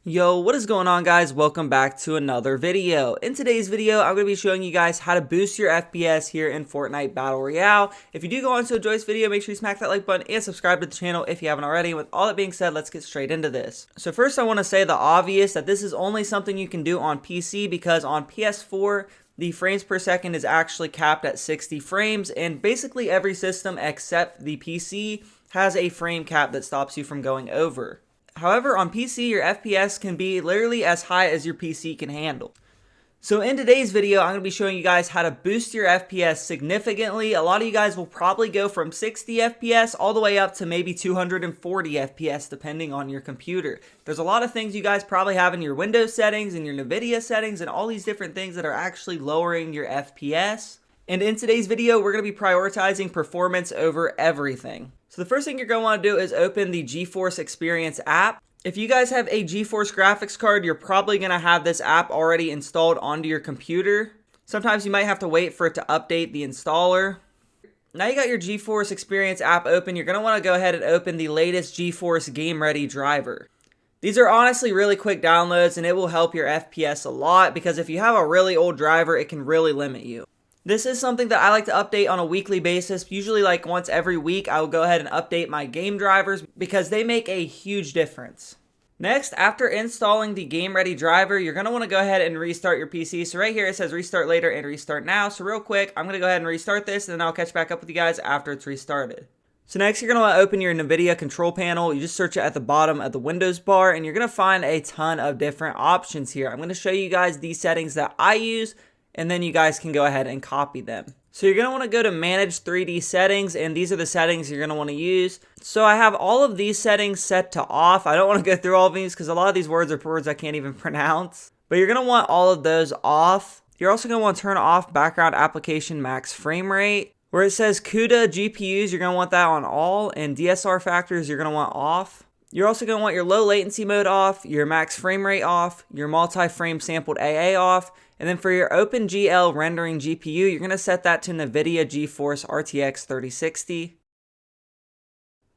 Yo, what is going on, guys? Welcome back to another video. In today's video, I'm going to be showing you guys how to boost your FPS here in Fortnite Battle Royale. If you do go on to enjoy this video, make sure you smack that like button and subscribe to the channel if you haven't already. With all that being said, let's get straight into this. So first, I want to say the obvious, that this is only something you can do on PC, because on PS4, the frames per second is actually capped at 60 frames, and basically every system except the PC has a frame cap that stops you from going over. However, on PC, your FPS can be literally as high as your PC can handle. So in today's video, I'm going to be showing you guys how to boost your FPS significantly. A lot of you guys will probably go from 60 FPS all the way up to maybe 240 FPS depending on your computer. There's a lot of things you guys probably have in your Windows settings and your Nvidia settings and all these different things that are actually lowering your FPS. And in today's video, we're going to be prioritizing performance over everything. So the first thing you're going to want to do is open the Geforce Experience app. If you guys have a Geforce graphics card, you're probably going to have this app already installed onto your computer. Sometimes you might have to wait for it to update the installer. Now you got your Geforce Experience app open, you're going to want to go ahead and open the latest Geforce Game Ready driver. These are honestly really quick downloads, and it will help your FPS a lot, because if you have a really old driver, it can really limit you. This is something that I like to update on a weekly basis. Usually like once every week, I will go ahead and update my game drivers because they make a huge difference. Next, after installing the Game Ready driver, you're going to want to go ahead and restart your PC. So right here it says restart later and restart now. So real quick, I'm going to go ahead and restart this, and then I'll catch back up with you guys after it's restarted. So next, you're going to want to open your Nvidia control panel. You just search it at the bottom of the Windows bar, and you're going to find a ton of different options here. I'm going to show you guys the settings that I use, and then you guys can go ahead and copy them. So you're going to want to go to Manage 3D Settings, and these are the settings you're going to want to use. So I have all of these settings set to off. I don't want to go through all of these because a lot of these words are words I can't even pronounce. But you're going to want all of those off. You're also going to want to turn off Background Application Max Frame Rate. Where it says CUDA GPUs, you're going to want that on all, and DSR factors you're going to want off. You're also going to want your low latency mode off, your max frame rate off, your multi-frame sampled AA off, and then for your OpenGL rendering GPU, you're going to set that to Nvidia GeForce RTX 3060.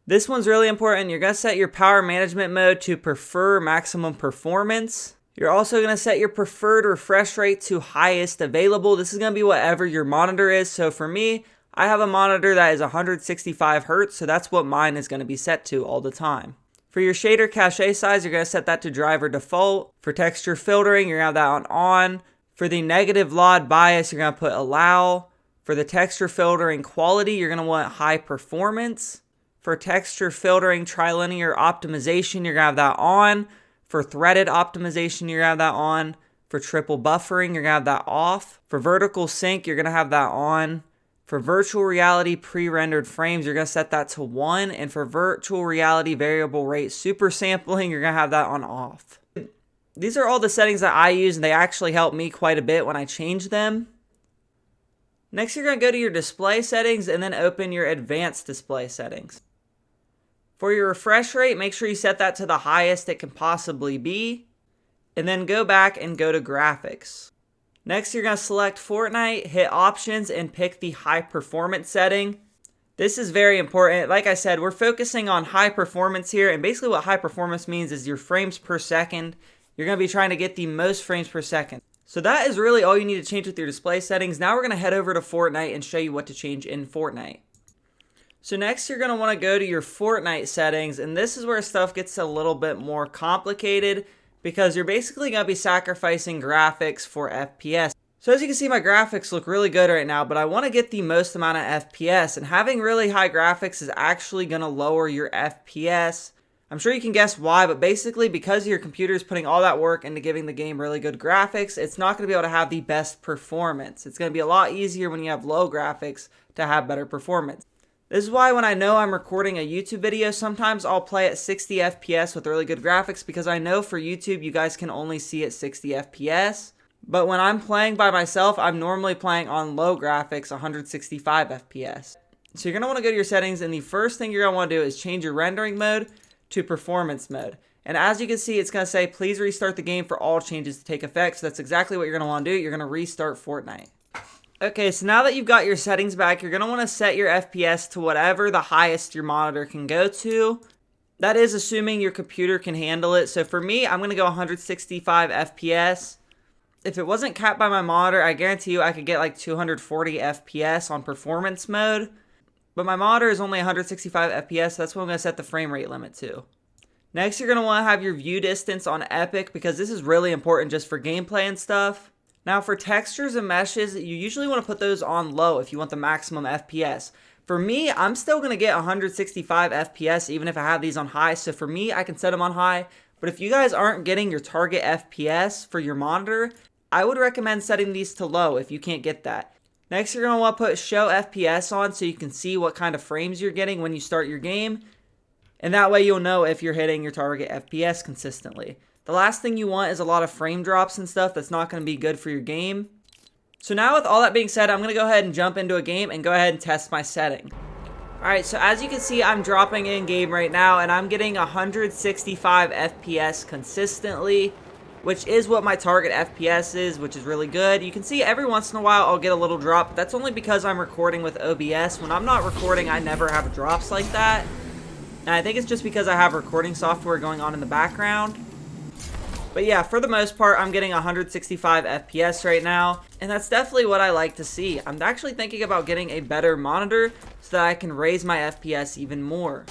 This one's really important. You're going to set your power management mode to prefer maximum performance. You're also going to set your preferred refresh rate to highest available. This is going to be whatever your monitor is. So for me, I have a monitor that is 165 Hz, so that's what mine is going to be set to all the time. For your shader cache size, you're going to set that to driver default. For texture filtering, you're going to have that on. For the negative LOD bias, you're going to put allow. For the texture filtering quality, you're going to want high performance. For texture filtering trilinear optimization, you're going to have that on. For threaded optimization, you're going to have that on. For triple buffering, you're going to have that off. For vertical sync, you're going to have that on. For virtual reality pre-rendered frames, you're going to set that to 1. And for virtual reality variable rate super sampling, you're going to have that on off. These are all the settings that I use, and they actually help me quite a bit when I change them. Next, you're going to go to your display settings and then open your advanced display settings. For your refresh rate, make sure you set that to the highest it can possibly be. And then go back and go to graphics. Next, you're going to select Fortnite, hit options, and pick the high performance setting. This is very important. Like I said, we're focusing on high performance here, and basically what high performance means is your frames per second. You're going to be trying to get the most frames per second. So that is really all you need to change with your display settings. Now we're going to head over to Fortnite and show you what to change in Fortnite. So next, you're going to want to go to your Fortnite settings, and this is where stuff gets a little bit more complicated, because you're basically going to be sacrificing graphics for FPS. So as you can see, my graphics look really good right now, but I want to get the most amount of FPS, and having really high graphics is actually going to lower your FPS. I'm sure you can guess why, but basically because your computer is putting all that work into giving the game really good graphics, it's not going to be able to have the best performance. It's going to be a lot easier when you have low graphics to have better performance. This is why when I know I'm recording a YouTube video, sometimes I'll play at 60 FPS with really good graphics, because I know for YouTube you guys can only see at 60 FPS. But when I'm playing by myself, I'm normally playing on low graphics, 165 FPS. So you're going to want to go to your settings, and the first thing you're going to want to do is change your rendering mode to performance mode. And as you can see, it's going to say, please restart the game for all changes to take effect. So that's exactly what you're going to want to do. You're going to restart Fortnite. Okay, so now that you've got your settings back, you're going to want to set your FPS to whatever the highest your monitor can go to. That is assuming your computer can handle it. So for me, I'm going to go 165 FPS. If it wasn't capped by my monitor, I guarantee you I could get like 240 FPS on performance mode. But my monitor is only 165 FPS, so that's what I'm going to set the frame rate limit to. Next, you're going to want to have your view distance on epic because this is really important just for gameplay and stuff. Now for textures and meshes, you usually want to put those on low if you want the maximum FPS. For me, I'm still going to get 165 FPS even if I have these on high. So for me, I can set them on high. But if you guys aren't getting your target FPS for your monitor, I would recommend setting these to low if you can't get that. Next, you're going to want to put show FPS on so you can see what kind of frames you're getting when you start your game. And that way you'll know if you're hitting your target FPS consistently. The last thing you want is a lot of frame drops and stuff. That's not going to be good for your game. So now with all that being said, I'm going to go ahead and jump into a game and go ahead and test my setting. Alright, so as you can see, I'm dropping in game right now and I'm getting 165 FPS consistently, which is what my target FPS is, which is really good. You can see every once in a while I'll get a little drop, but that's only because I'm recording with OBS. When I'm not recording, I never have drops like that. And I think it's just because I have recording software going on in the background. But yeah, for the most part, I'm getting 165 FPS right now, and that's definitely what I like to see. I'm actually thinking about getting a better monitor so that I can raise my FPS even more.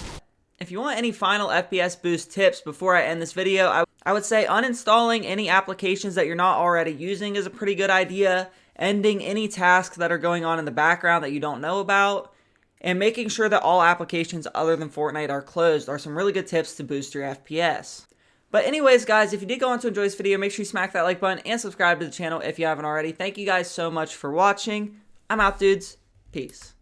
If you want any final FPS boost tips before I end this video, I would say uninstalling any applications that you're not already using is a pretty good idea, ending any tasks that are going on in the background that you don't know about, and making sure that all applications other than Fortnite are closed are some really good tips to boost your FPS. But anyways, guys, if you did go on to enjoy this video, make sure you smack that like button and subscribe to the channel if you haven't already. Thank you guys so much for watching. I'm out, dudes. Peace.